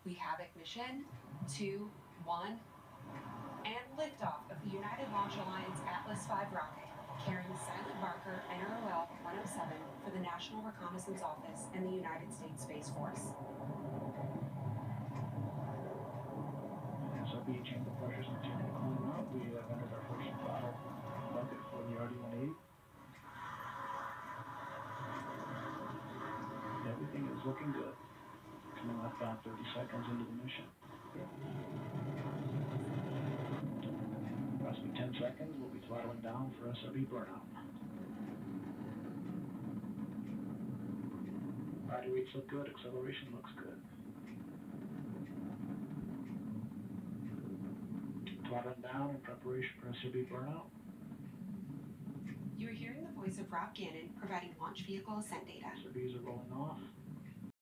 We have ignition, 2, 1, and liftoff of the United Launch Alliance Atlas V rocket, carrying Silent Barker NROL 107 for the National Reconnaissance Office and the United States Space Force. SRB chamber pressures continue to climb up. We have entered our first throttle bucket for the RD-180. Everything is looking good. Coming up about 30 seconds into the mission. Approximately 10 seconds, we'll be throttling down for SRB burnout. Body rates look good, acceleration looks good. Throttling down in preparation for SRB burnout. You are hearing the voice of Rob Gannon providing launch vehicle ascent data. SRBs are rolling off.